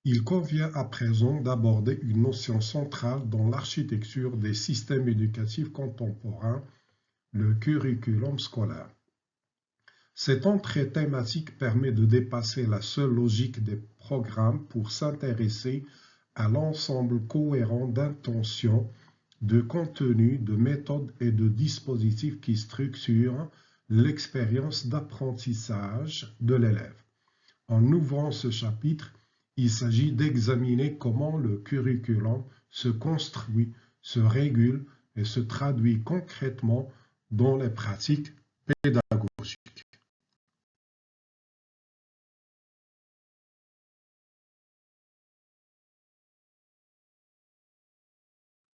Il convient à présent d'aborder une notion centrale dans l'architecture des systèmes éducatifs contemporains, le curriculum scolaire. Cette entrée thématique permet de dépasser la seule logique des programmes pour s'intéresser à l'ensemble cohérent d'intentions, de contenus, de méthodes et de dispositifs qui structurent l'expérience d'apprentissage de l'élève. En ouvrant ce chapitre, il s'agit d'examiner comment le curriculum se construit, se régule et se traduit concrètement dans les pratiques pédagogiques.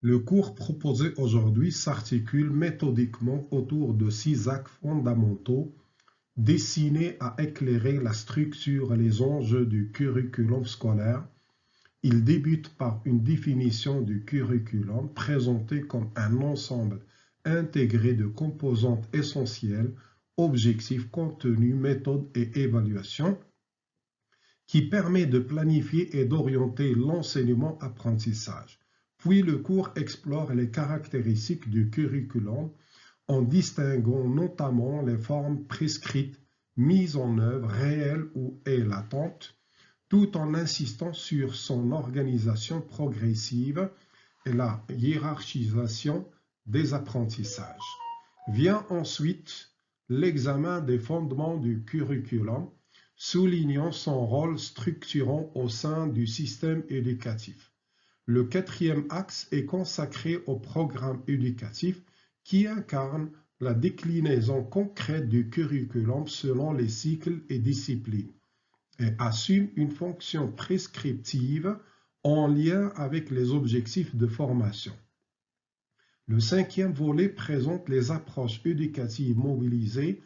Le cours proposé aujourd'hui s'articule méthodiquement autour de 6 axes fondamentaux destinés à éclairer la structure et les enjeux du curriculum scolaire. Il débute par une définition du curriculum présentée comme un ensemble intégré de composantes essentielles, objectifs, contenus, méthodes et évaluations, qui permet de planifier et d'orienter l'enseignement-apprentissage. Puis le cours explore les caractéristiques du curriculum en distinguant notamment les formes prescrites, mises en œuvre, réelles ou latentes, tout en insistant sur son organisation progressive et la hiérarchisation des apprentissages. Vient ensuite l'examen des fondements du curriculum, soulignant son rôle structurant au sein du système éducatif. Le quatrième axe est consacré au programme éducatif qui incarne la déclinaison concrète du curriculum selon les cycles et disciplines et assume une fonction prescriptive en lien avec les objectifs de formation. Le cinquième volet présente les approches éducatives mobilisées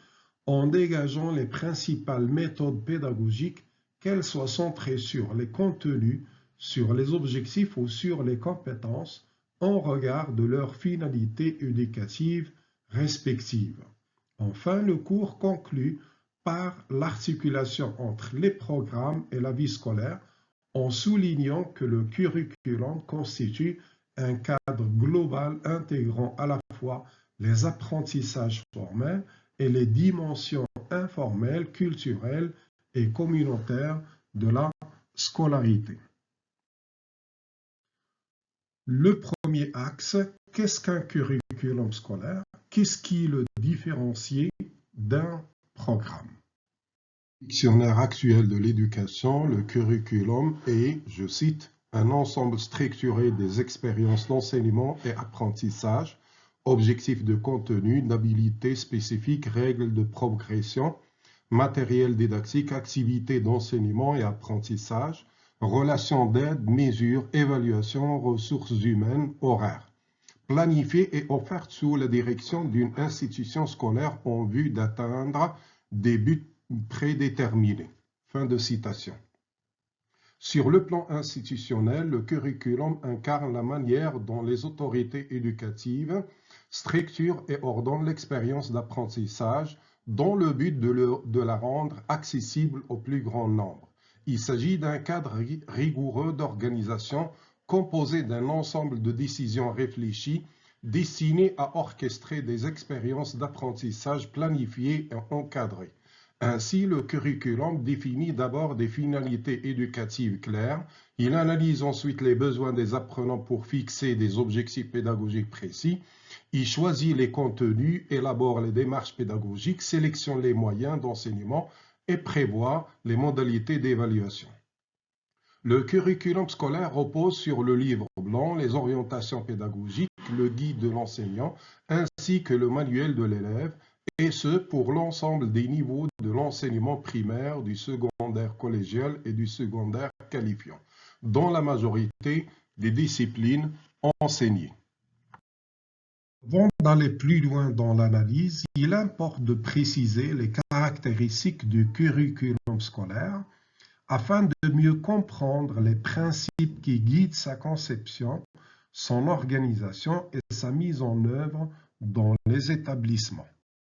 en dégageant les principales méthodes pédagogiques, qu'elles soient centrées sur les contenus, sur les objectifs ou sur les compétences, en regard de leurs finalités éducatives respectives. Enfin, le cours conclut par l'articulation entre les programmes et la vie scolaire, en soulignant que le curriculum constitue un cadre global intégrant à la fois les apprentissages formels et les dimensions informelles, culturelles et communautaires de la scolarité. Le premier axe, qu'est-ce qu'un curriculum scolaire? Qu'est-ce qui le différencie d'un programme? Dictionnaire actuel de l'éducation, le curriculum est, je cite, un ensemble structuré des expériences d'enseignement et apprentissage, objectifs de contenu, d'habilité spécifiques, règles de progression, matériel didactique, activités d'enseignement et apprentissage, relations d'aide, mesures, évaluation, ressources humaines, horaires. Planifiée et offerte sous la direction d'une institution scolaire en vue d'atteindre des buts prédéterminés. Fin de citation. Sur le plan institutionnel, le curriculum incarne la manière dont les autorités éducatives structurent et ordonnent l'expérience d'apprentissage dans le but de la rendre accessible au plus grand nombre. Il s'agit d'un cadre rigoureux d'organisation composé d'un ensemble de décisions réfléchies destinées à orchestrer des expériences d'apprentissage planifiées et encadrées. Ainsi, le curriculum définit d'abord des finalités éducatives claires, il analyse ensuite les besoins des apprenants pour fixer des objectifs pédagogiques précis, il choisit les contenus, élabore les démarches pédagogiques, sélectionne les moyens d'enseignement et prévoit les modalités d'évaluation. Le curriculum scolaire repose sur le livre blanc, les orientations pédagogiques, le guide de l'enseignant, ainsi que le manuel de l'élève, et ce pour l'ensemble des niveaux de l'enseignement primaire, du secondaire collégial et du secondaire qualifiant, dans la majorité des disciplines enseignées. Avant d'aller plus loin dans l'analyse, il importe de préciser les caractéristiques du curriculum scolaire afin de mieux comprendre les principes qui guident sa conception, son organisation et sa mise en œuvre dans les établissements.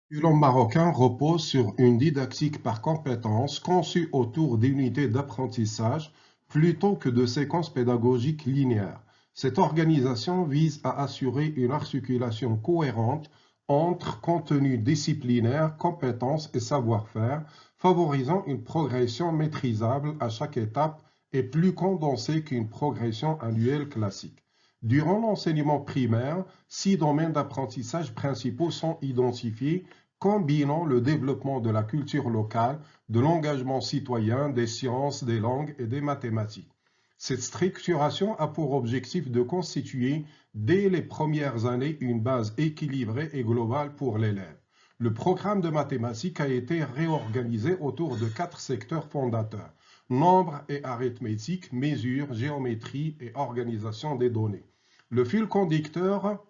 Le curriculum marocain repose sur une didactique par compétences conçue autour d'unités d'apprentissage plutôt que de séquences pédagogiques linéaires. Cette organisation vise à assurer une articulation cohérente entre contenu disciplinaire, compétences et savoir-faire, favorisant une progression maîtrisable à chaque étape et plus condensée qu'une progression annuelle classique. Durant l'enseignement primaire, 6 domaines d'apprentissage principaux sont identifiés, combinant le développement de la culture locale, de l'engagement citoyen, des sciences, des langues et des mathématiques. Cette structuration a pour objectif de constituer, dès les premières années, une base équilibrée et globale pour l'élève. Le programme de mathématiques a été réorganisé autour de 4 secteurs fondateurs: nombre et arithmétique, mesure, géométrie et organisation des données. Le fil conducteur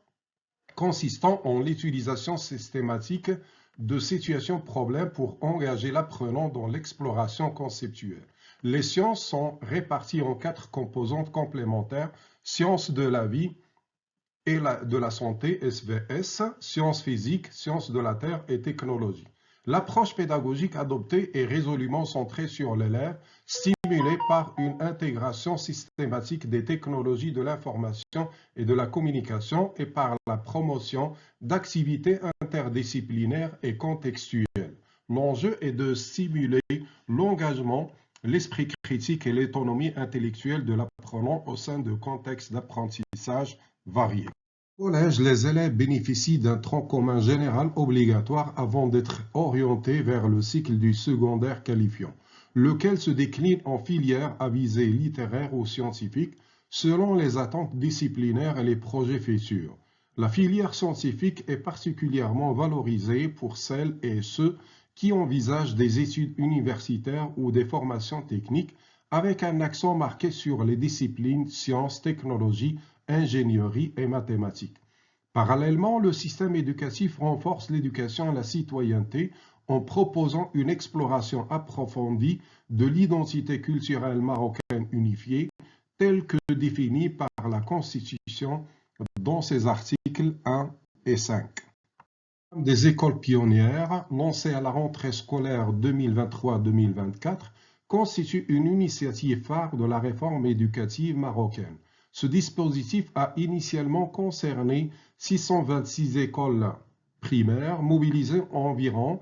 consistant en l'utilisation systématique de situations-problèmes pour engager l'apprenant dans l'exploration conceptuelle. Les sciences sont réparties en 4 composantes complémentaires: sciences de la vie et de la santé, SVS, sciences physiques, sciences de la terre et technologie. L'approche pédagogique adoptée est résolument centrée sur l'élève, stimulée par une intégration systématique des technologies de l'information et de la communication et par la promotion d'activités interdisciplinaires et contextuelles. L'enjeu est de stimuler l'engagement, l'esprit critique et l'autonomie intellectuelle de l'apprenant au sein de contextes d'apprentissage variés. Au collège, les élèves bénéficient d'un tronc commun général obligatoire avant d'être orientés vers le cycle du secondaire qualifiant, lequel se décline en filières à visée littéraire ou scientifique selon les attentes disciplinaires et les projets futurs. La filière scientifique est particulièrement valorisée pour celles et ceux qui envisagent des études universitaires ou des formations techniques avec un accent marqué sur les disciplines sciences, technologies, ingénierie et mathématiques. Parallèlement, le système éducatif renforce l'éducation à la citoyenneté en proposant une exploration approfondie de l'identité culturelle marocaine unifiée, telle que définie par la Constitution dans ses articles 1 et 5. Des écoles pionnières, lancées à la rentrée scolaire 2023-2024, constitue une initiative phare de la réforme éducative marocaine. Ce dispositif a initialement concerné 626 écoles primaires, mobilisant environ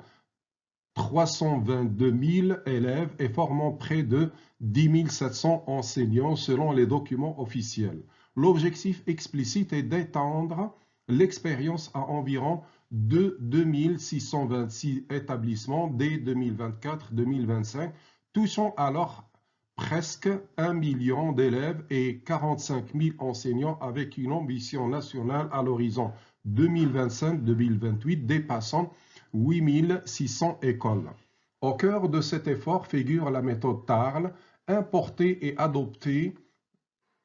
322 000 élèves et formant près de 10 700 enseignants selon les documents officiels. L'objectif explicite est d'étendre l'expérience à environ 2 626 établissements dès 2024-2025, touchant alors presque 1 million d'élèves et 45 000 enseignants avec une ambition nationale à l'horizon 2025-2028 dépassant 8 600 écoles. Au cœur de cet effort figure la méthode TARL, importée et adoptée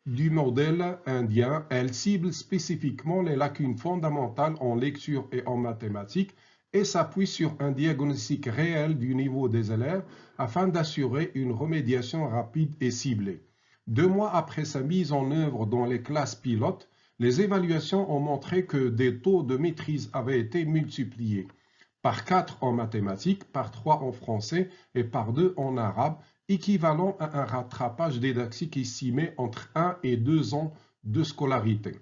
du modèle indien. Elle cible spécifiquement les lacunes fondamentales en lecture et en mathématiques et s'appuie sur un diagnostic réel du niveau des élèves afin d'assurer une remédiation rapide et ciblée. 2 mois après sa mise en œuvre dans les classes pilotes, les évaluations ont montré que des taux de maîtrise avaient été multipliés par 4 en mathématiques, par 3 en français et par 2 en arabe, équivalent à un rattrapage didactique estimé entre 1 et 2 ans de scolarité.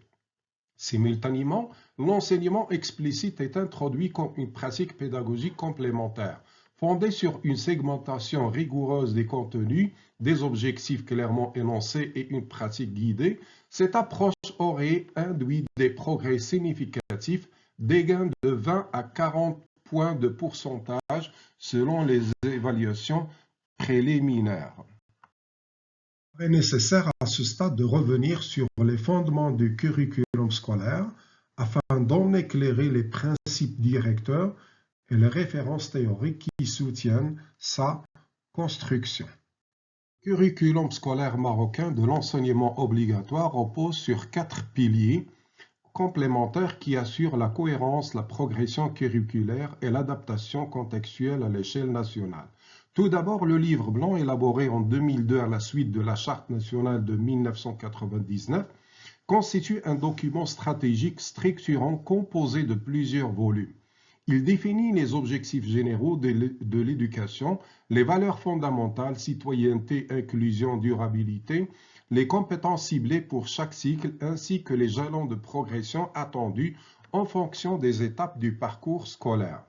Simultanément, l'enseignement explicite est introduit comme une pratique pédagogique complémentaire, fondée sur une segmentation rigoureuse des contenus, des objectifs clairement énoncés et une pratique guidée. Cette approche aurait induit des progrès significatifs, des gains de 20 à 40 points de pourcentage selon les évaluations préliminaires. Il est nécessaire à ce stade de revenir sur les fondements du curriculum scolaire afin d'en éclairer les principes directeurs et les références théoriques qui soutiennent sa construction. Le curriculum scolaire marocain de l'enseignement obligatoire repose sur 4 piliers complémentaires qui assurent la cohérence, la progression curriculaire et l'adaptation contextuelle à l'échelle nationale. Tout d'abord, le livre blanc élaboré en 2002 à la suite de la Charte nationale de 1999 constitue un document stratégique structurant composé de plusieurs volumes. Il définit les objectifs généraux de l'éducation, les valeurs fondamentales, citoyenneté, inclusion, durabilité, les compétences ciblées pour chaque cycle, ainsi que les jalons de progression attendus en fonction des étapes du parcours scolaire.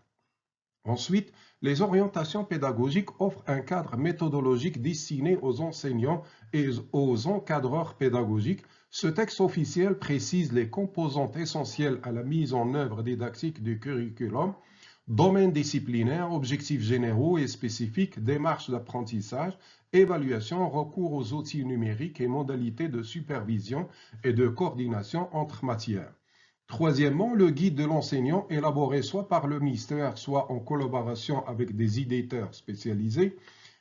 Ensuite, les orientations pédagogiques offrent un cadre méthodologique destiné aux enseignants et aux encadreurs pédagogiques. Ce texte officiel précise les composantes essentielles à la mise en œuvre didactique du curriculum, domaines disciplinaires, objectifs généraux et spécifiques, démarches d'apprentissage, évaluation, recours aux outils numériques et modalités de supervision et de coordination entre matières. Troisièmement, le guide de l'enseignant, élaboré soit par le ministère, soit en collaboration avec des éditeurs spécialisés,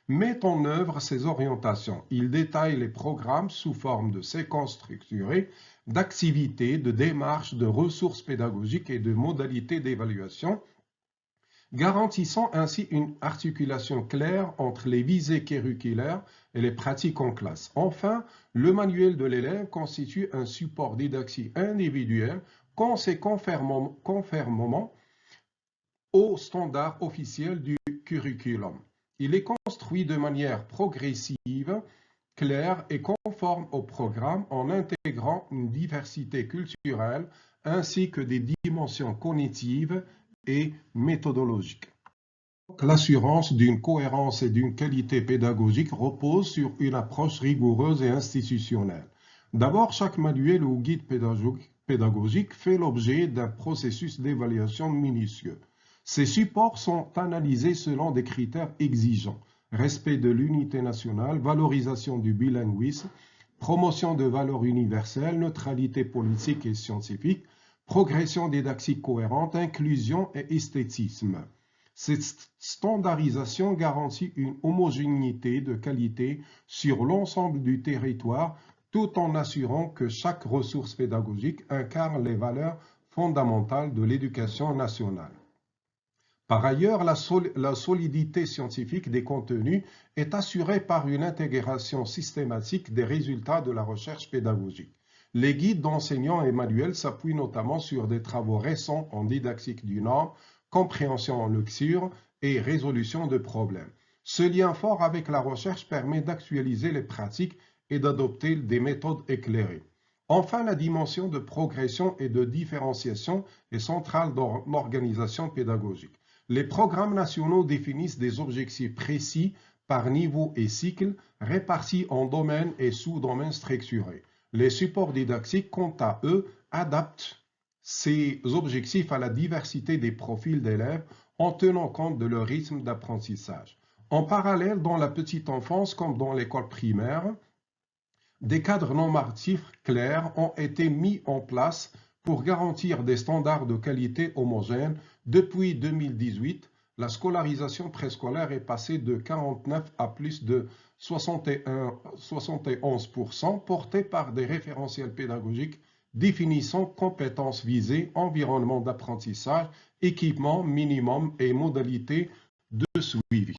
met en œuvre ces orientations. Il détaille les programmes sous forme de séquences structurées, d'activités, de démarches, de ressources pédagogiques et de modalités d'évaluation, garantissant ainsi une articulation claire entre les visées curriculaires et les pratiques en classe. Enfin, le manuel de l'élève constitue un support didactique individuel conformément aux standards officiels du curriculum. Il est construit de manière progressive, claire et conforme au programme en intégrant une diversité culturelle ainsi que des dimensions cognitives et méthodologiques. L'assurance d'une cohérence et d'une qualité pédagogique repose sur une approche rigoureuse et institutionnelle. D'abord, chaque manuel ou guide pédagogique fait l'objet d'un processus d'évaluation minutieux. Ces supports sont analysés selon des critères exigeants: respect de l'unité nationale, valorisation du bilinguisme, promotion de valeurs universelles, neutralité politique et scientifique, progression didactique cohérente, inclusion et esthétisme. Cette standardisation garantit une homogénéité de qualité sur l'ensemble du territoire, tout en assurant que chaque ressource pédagogique incarne les valeurs fondamentales de l'éducation nationale. Par ailleurs, la solidité scientifique des contenus est assurée par une intégration systématique des résultats de la recherche pédagogique. Les guides d'enseignants et manuels s'appuient notamment sur des travaux récents en didactique du norme, compréhension en lecture et résolution de problèmes. Ce lien fort avec la recherche permet d'actualiser les pratiques et d'adopter des méthodes éclairées. Enfin, la dimension de progression et de différenciation est centrale dans l'organisation pédagogique. Les programmes nationaux définissent des objectifs précis par niveau et cycle, répartis en domaines et sous-domaines structurés. Les supports didactiques, quant à eux, adaptent ces objectifs à la diversité des profils d'élèves en tenant compte de leur rythme d'apprentissage. En parallèle, dans la petite enfance comme dans l'école primaire, des cadres normatifs clairs ont été mis en place pour garantir des standards de qualité homogènes. Depuis 2018, la scolarisation préscolaire est passée de 49 à plus de 71%, portée par des référentiels pédagogiques définissant compétences visées, environnement d'apprentissage, équipement minimum et modalités de suivi.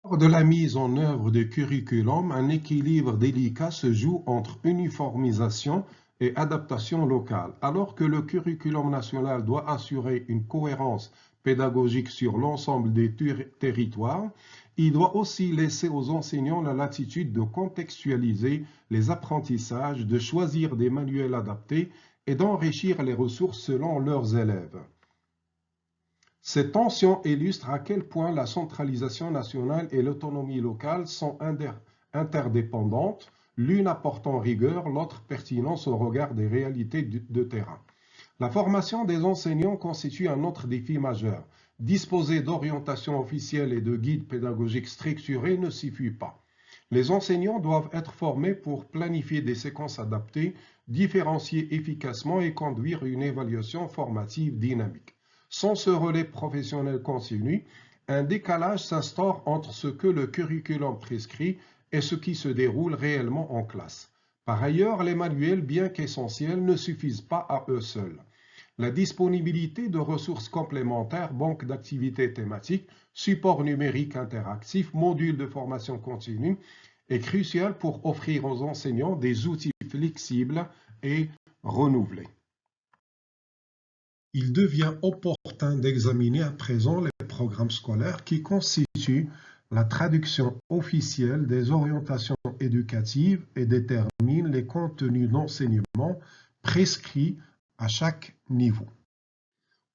Lors de la mise en œuvre du curriculum, un équilibre délicat se joue entre uniformisation et adaptation locale. Alors que le curriculum national doit assurer une cohérence pédagogique sur l'ensemble des territoires, il doit aussi laisser aux enseignants la latitude de contextualiser les apprentissages, de choisir des manuels adaptés et d'enrichir les ressources selon leurs élèves. Cette tension illustre à quel point la centralisation nationale et l'autonomie locale sont interdépendantes, l'une apportant rigueur, l'autre pertinence au regard des réalités de terrain. La formation des enseignants constitue un autre défi majeur. Disposer d'orientations officielles et de guides pédagogiques structurés ne suffit pas. Les enseignants doivent être formés pour planifier des séquences adaptées, différencier efficacement et conduire une évaluation formative dynamique. Sans ce relais professionnel continu, un décalage s'instaure entre ce que le curriculum prescrit et ce qui se déroule réellement en classe. Par ailleurs, les manuels, bien qu'essentiels, ne suffisent pas à eux seuls. La disponibilité de ressources complémentaires, banques d'activités thématiques, supports numériques interactifs, modules de formation continue est cruciale pour offrir aux enseignants des outils flexibles et renouvelés. Il devient opportun d'examiner à présent les programmes scolaires qui constituent la traduction officielle des orientations éducatives et déterminent les contenus d'enseignement prescrits à chaque niveau.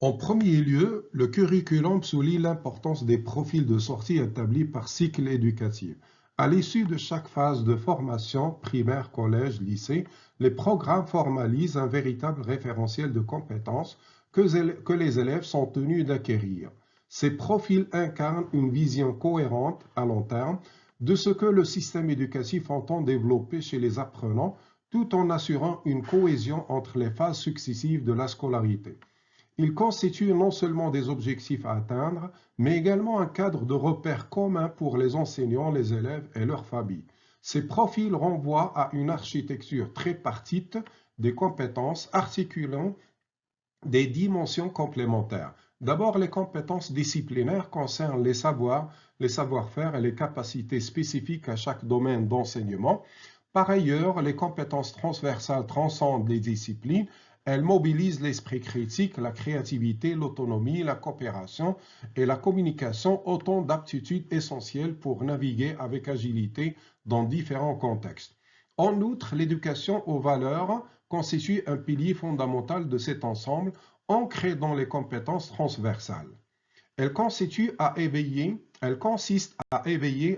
En premier lieu, le curriculum souligne l'importance des profils de sortie établis par cycle éducatif. À l'issue de chaque phase de formation, primaire, collège, lycée, les programmes formalisent un véritable référentiel de compétences que les élèves sont tenus d'acquérir. Ces profils incarnent une vision cohérente à long terme de ce que le système éducatif entend développer chez les apprenants, tout en assurant une cohésion entre les phases successives de la scolarité. Ils constituent non seulement des objectifs à atteindre, mais également un cadre de repères commun pour les enseignants, les élèves et leurs familles. Ces profils renvoient à une architecture tripartite des compétences articulant des dimensions complémentaires. D'abord, les compétences disciplinaires concernent les savoirs, les savoir-faire et les capacités spécifiques à chaque domaine d'enseignement. Par ailleurs, les compétences transversales transcendent les disciplines. Elles mobilisent l'esprit critique, la créativité, l'autonomie, la coopération et la communication, autant d'aptitudes essentielles pour naviguer avec agilité dans différents contextes. En outre, l'éducation aux valeurs constitue un pilier fondamental de cet ensemble, ancré dans les compétences transversales. Elle consiste à éveiller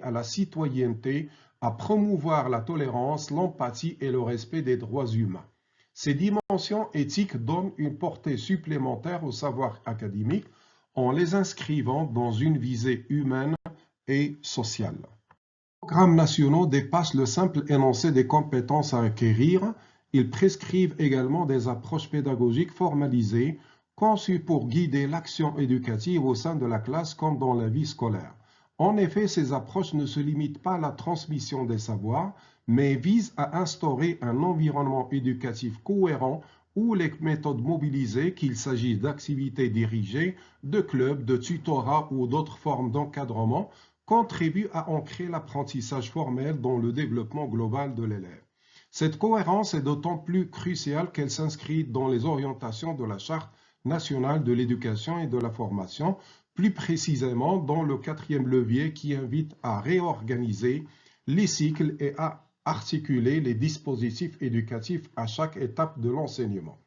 à la citoyenneté, à promouvoir la tolérance, l'empathie et le respect des droits humains. Ces dimensions éthiques donnent une portée supplémentaire au savoir académique en les inscrivant dans une visée humaine et sociale. Les programmes nationaux dépassent le simple énoncé des compétences à acquérir. Ils prescrivent également des approches pédagogiques formalisées, conçues pour guider l'action éducative au sein de la classe comme dans la vie scolaire. En effet, ces approches ne se limitent pas à la transmission des savoirs, mais visent à instaurer un environnement éducatif cohérent où les méthodes mobilisées, qu'il s'agisse d'activités dirigées, de clubs, de tutorat ou d'autres formes d'encadrement, contribuent à ancrer l'apprentissage formel dans le développement global de l'élève. Cette cohérence est d'autant plus cruciale qu'elle s'inscrit dans les orientations de la Charte nationale de l'éducation et de la formation, plus précisément dans le 4e levier qui invite à réorganiser les cycles et à articuler les dispositifs éducatifs à chaque étape de l'enseignement.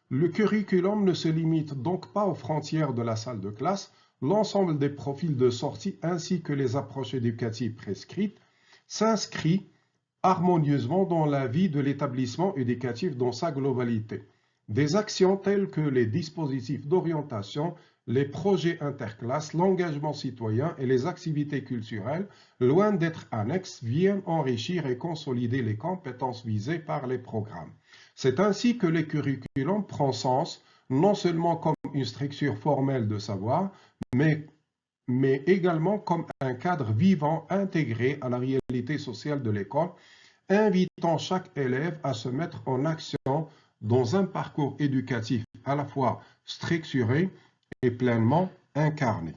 Le curriculum ne se limite donc pas aux frontières de la salle de classe. L'ensemble des profils de sortie ainsi que les approches éducatives prescrites s'inscrit harmonieusement dans la vie de l'établissement éducatif dans sa globalité. Des actions telles que les dispositifs d'orientation, les projets interclasses, l'engagement citoyen et les activités culturelles, loin d'être annexes, viennent enrichir et consolider les compétences visées par les programmes. C'est ainsi que le curriculum prend sens, non seulement comme une structure formelle de savoir, mais également comme un cadre vivant intégré à la réalité sociale de l'école, invitant chaque élève à se mettre en action dans un parcours éducatif à la fois structuré et pleinement incarné.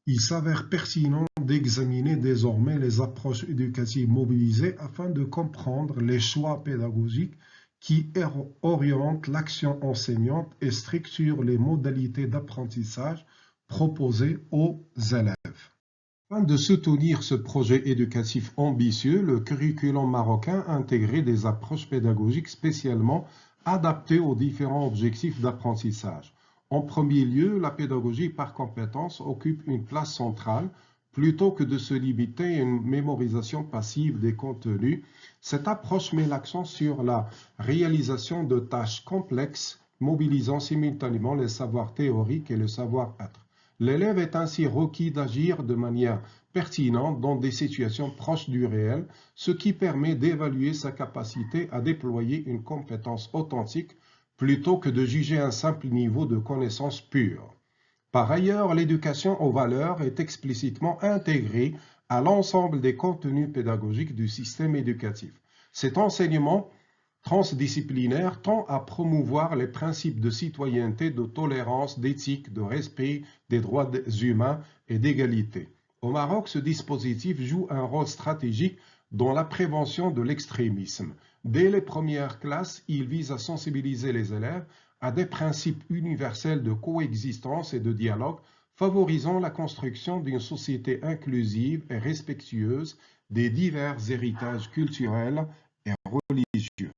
Il s'avère pertinent d'examiner désormais les approches éducatives mobilisées afin de comprendre les choix pédagogiques qui orientent l'action enseignante et structurent les modalités d'apprentissage proposées aux élèves. Afin de soutenir ce projet éducatif ambitieux, le curriculum marocain a intégré des approches pédagogiques spécialement adaptées aux différents objectifs d'apprentissage. En premier lieu, la pédagogie par compétences occupe une place centrale. Plutôt que de se limiter à une mémorisation passive des contenus, cette approche met l'accent sur la réalisation de tâches complexes, mobilisant simultanément les savoirs théoriques et le savoir-être. L'élève est ainsi requis d'agir de manière pertinente dans des situations proches du réel, ce qui permet d'évaluer sa capacité à déployer une compétence authentique plutôt que de juger un simple niveau de connaissance pure. Par ailleurs, l'éducation aux valeurs est explicitement intégrée à l'ensemble des contenus pédagogiques du système éducatif. Cet enseignement transdisciplinaire tend à promouvoir les principes de citoyenneté, de tolérance, d'éthique, de respect des droits humains et d'égalité. Au Maroc, ce dispositif joue un rôle stratégique dans la prévention de l'extrémisme. Dès les premières classes, il vise à sensibiliser les élèves à des principes universels de coexistence et de dialogue, favorisant la construction d'une société inclusive et respectueuse des divers héritages culturels et religieux.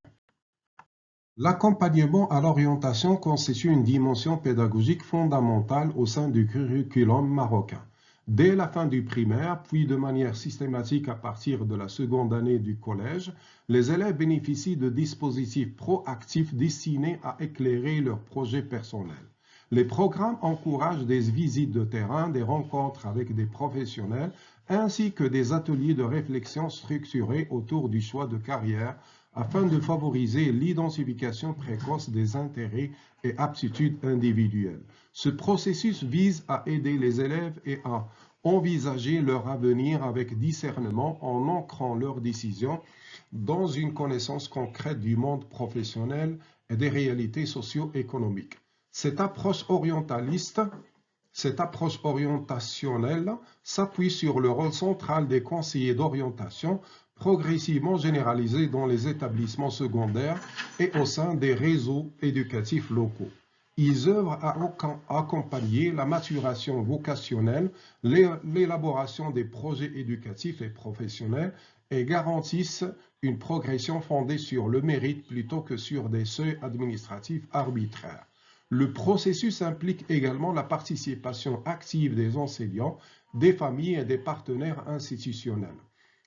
L'accompagnement à l'orientation constitue une dimension pédagogique fondamentale au sein du curriculum marocain. Dès la fin du primaire, puis de manière systématique à partir de la seconde année du collège, les élèves bénéficient de dispositifs proactifs destinés à éclairer leurs projets personnels. Les programmes encouragent des visites de terrain, des rencontres avec des professionnels, ainsi que des ateliers de réflexion structurés autour du choix de carrière, afin de favoriser l'identification précoce des intérêts et aptitudes individuelles. Ce processus vise à aider les élèves et à envisager leur avenir avec discernement en ancrant leurs décisions dans une connaissance concrète du monde professionnel et des réalités socio-économiques. Cette approche orientationnelle s'appuie sur le rôle central des conseillers d'orientation progressivement généralisés dans les établissements secondaires et au sein des réseaux éducatifs locaux. Ils œuvrent à accompagner la maturation vocationnelle, l'élaboration des projets éducatifs et professionnels et garantissent une progression fondée sur le mérite plutôt que sur des seuils administratifs arbitraires. Le processus implique également la participation active des enseignants, des familles et des partenaires institutionnels.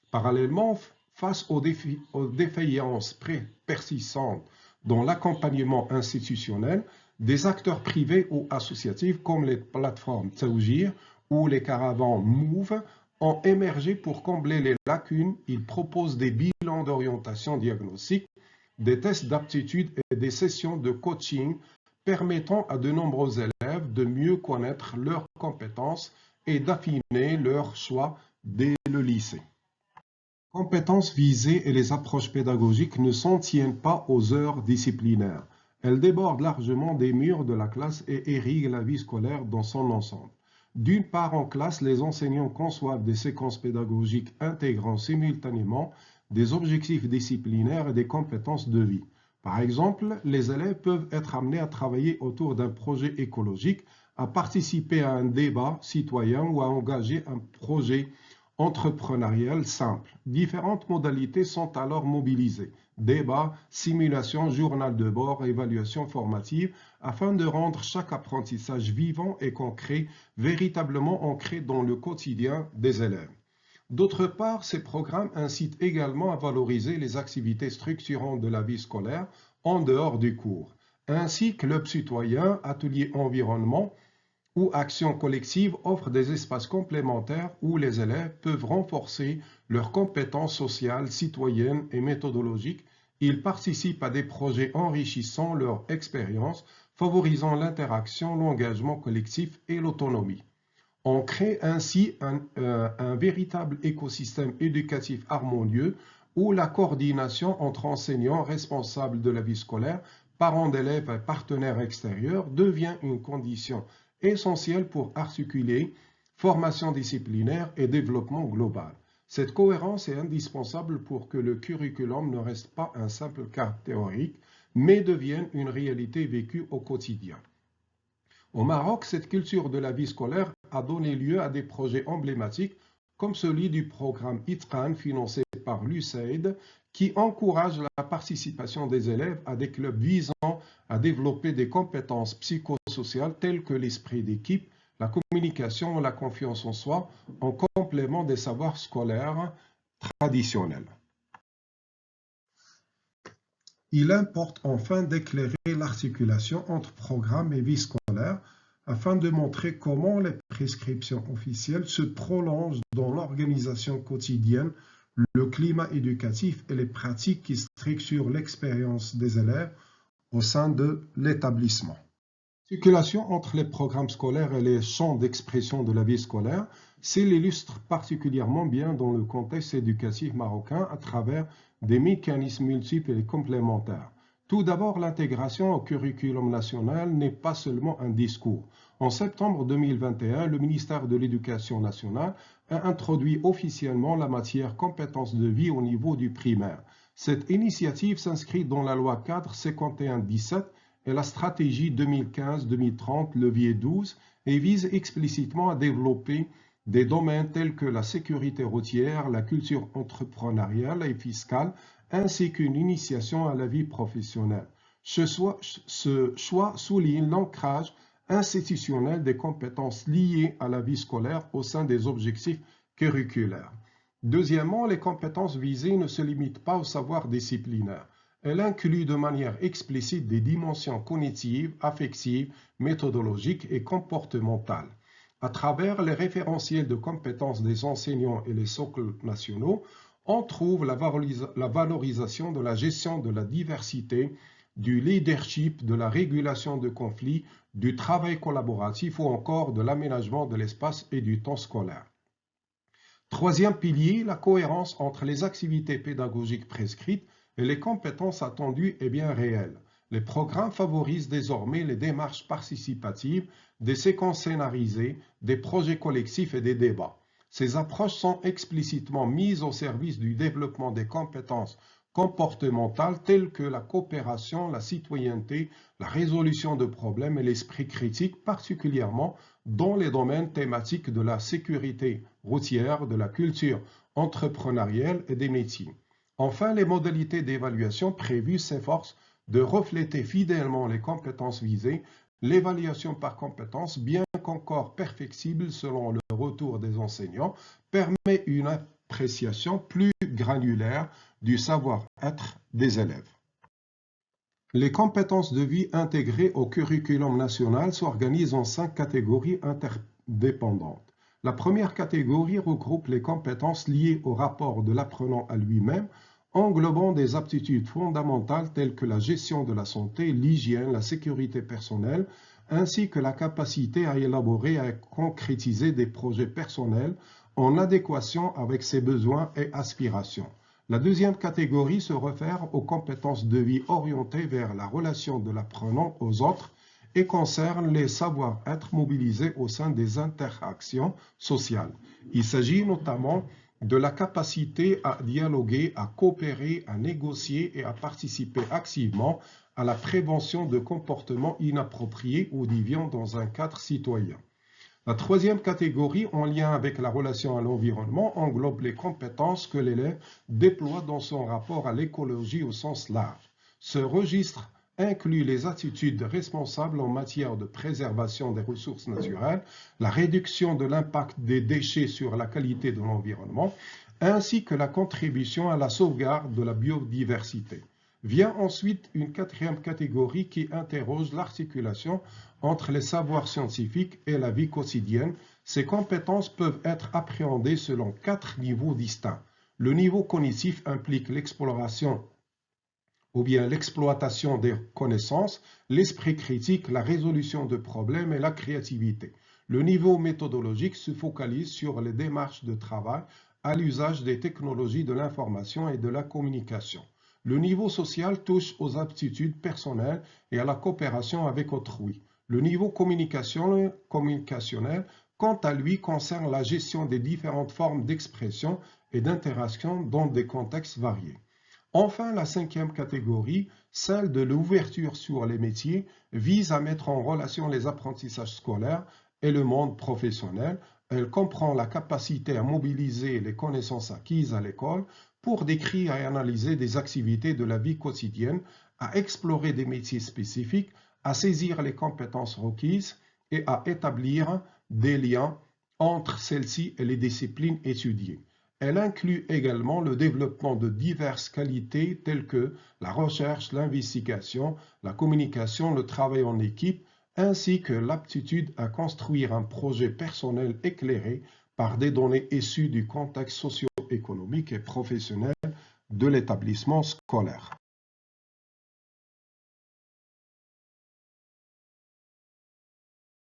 Parallèlement, face aux défaillances persistantes dans l'accompagnement institutionnel, des acteurs privés ou associatifs comme les plateformes Tawjir ou les caravanes Move ont émergé pour combler les lacunes. Ils proposent des bilans d'orientation diagnostique, des tests d'aptitude et des sessions de coaching permettant à de nombreux élèves de mieux connaître leurs compétences et d'affiner leurs choix dès le lycée. Les compétences visées et les approches pédagogiques ne s'en tiennent pas aux heures disciplinaires. Elles débordent largement des murs de la classe et irriguent la vie scolaire dans son ensemble. D'une part, en classe, les enseignants conçoivent des séquences pédagogiques intégrant simultanément des objectifs disciplinaires et des compétences de vie. Par exemple, les élèves peuvent être amenés à travailler autour d'un projet écologique, à participer à un débat citoyen ou à engager un projet entrepreneurial simple. Différentes modalités sont alors mobilisées. Débat, simulation, journal de bord, évaluation formative, afin de rendre chaque apprentissage vivant et concret, véritablement ancré dans le quotidien des élèves. D'autre part, ces programmes incitent également à valoriser les activités structurantes de la vie scolaire en dehors du cours, ainsi que clubs citoyens, ateliers environnement ou actions collectives offrent des espaces complémentaires où les élèves peuvent renforcer leurs compétences sociales, citoyennes et méthodologiques. Ils participent à des projets enrichissant leur expérience, favorisant l'interaction, l'engagement collectif et l'autonomie. On crée ainsi un véritable écosystème éducatif harmonieux où la coordination entre enseignants responsables de la vie scolaire, parents d'élèves et partenaires extérieurs devient une condition essentielle pour articuler formation disciplinaire et développement global. Cette cohérence est indispensable pour que le curriculum ne reste pas un simple cadre théorique, mais devienne une réalité vécue au quotidien. Au Maroc, cette culture de la vie scolaire a donné lieu à des projets emblématiques comme celui du programme ITRAN financé par l'USAID qui encourage la participation des élèves à des clubs visant à développer des compétences psychosociales telles que l'esprit d'équipe, la communication et la confiance en soi en complément des savoirs scolaires traditionnels. Il importe enfin d'éclairer l'articulation entre programme et vie scolaire afin de montrer comment les prescriptions officielles se prolongent dans l'organisation quotidienne, le climat éducatif et les pratiques qui structurent l'expérience des élèves au sein de l'établissement. L'articulation entre les programmes scolaires et les champs d'expression de la vie scolaire s'illustre particulièrement bien dans le contexte éducatif marocain à travers des mécanismes multiples et complémentaires. Tout d'abord, l'intégration au curriculum national n'est pas seulement un discours. En septembre 2021, le ministère de l'Éducation nationale a introduit officiellement la matière compétences de vie au niveau du primaire. Cette initiative s'inscrit dans la loi cadre 51-17 et la stratégie 2015-2030, levier 12, et vise explicitement à développer des domaines tels que la sécurité routière, la culture entrepreneuriale et fiscale, ainsi qu'une initiation à la vie professionnelle. Ce choix souligne l'ancrage institutionnel des compétences liées à la vie scolaire au sein des objectifs curriculaires. Deuxièmement, les compétences visées ne se limitent pas au savoir disciplinaire. Elle inclut de manière explicite des dimensions cognitives, affectives, méthodologiques et comportementales. À travers les référentiels de compétences des enseignants et les socles nationaux, on trouve la valorisation de la gestion de la diversité, du leadership, de la régulation de conflits, du travail collaboratif ou encore de l'aménagement de l'espace et du temps scolaire. Troisième pilier, la cohérence entre les activités pédagogiques prescrites et les compétences attendues est bien réelle. Les programmes favorisent désormais les démarches participatives, des séquences scénarisées, des projets collectifs et des débats. Ces approches sont explicitement mises au service du développement des compétences comportementales telles que la coopération, la citoyenneté, la résolution de problèmes et l'esprit critique, particulièrement dans les domaines thématiques de la sécurité routière, de la culture entrepreneuriale et des métiers. Enfin, les modalités d'évaluation prévues s'efforcent de refléter fidèlement les compétences visées. L'évaluation par compétences, bien qu'encore perfectible selon le retour des enseignants, permet une appréciation plus granulaire du savoir-être des élèves. Les compétences de vie intégrées au curriculum national s'organisent en 5 catégories interdépendantes. La première catégorie regroupe les compétences liées au rapport de l'apprenant à lui-même, englobant des aptitudes fondamentales telles que la gestion de la santé, l'hygiène, la sécurité personnelle, ainsi que la capacité à élaborer et à concrétiser des projets personnels en adéquation avec ses besoins et aspirations. La deuxième catégorie se réfère aux compétences de vie orientées vers la relation de l'apprenant aux autres et concerne les savoir-être mobilisés au sein des interactions sociales. Il s'agit notamment de la capacité à dialoguer, à coopérer, à négocier et à participer activement à la prévention de comportements inappropriés ou déviants dans un cadre citoyen. La troisième catégorie, en lien avec la relation à l'environnement, englobe les compétences que l'élève déploie dans son rapport à l'écologie au sens large. Ce registre inclut les attitudes responsables en matière de préservation des ressources naturelles, la réduction de l'impact des déchets sur la qualité de l'environnement, ainsi que la contribution à la sauvegarde de la biodiversité. Vient ensuite une quatrième catégorie qui interroge l'articulation entre les savoirs scientifiques et la vie quotidienne. Ces compétences peuvent être appréhendées selon 4 niveaux distincts. Le niveau cognitif implique l'exploration ou bien l'exploitation des connaissances, l'esprit critique, la résolution de problèmes et la créativité. Le niveau méthodologique se focalise sur les démarches de travail à l'usage des technologies de l'information et de la communication. Le niveau social touche aux aptitudes personnelles et à la coopération avec autrui. Le niveau communicationnel, quant à lui, concerne la gestion des différentes formes d'expression et d'interaction dans des contextes variés. Enfin, la cinquième catégorie, celle de l'ouverture sur les métiers, vise à mettre en relation les apprentissages scolaires et le monde professionnel. Elle comprend la capacité à mobiliser les connaissances acquises à l'école pour décrire et analyser des activités de la vie quotidienne, à explorer des métiers spécifiques, à saisir les compétences requises et à établir des liens entre celles-ci et les disciplines étudiées. Elle inclut également le développement de diverses qualités telles que la recherche, l'investigation, la communication, le travail en équipe, ainsi que l'aptitude à construire un projet personnel éclairé par des données issues du contexte socio-économique et professionnel de l'établissement scolaire.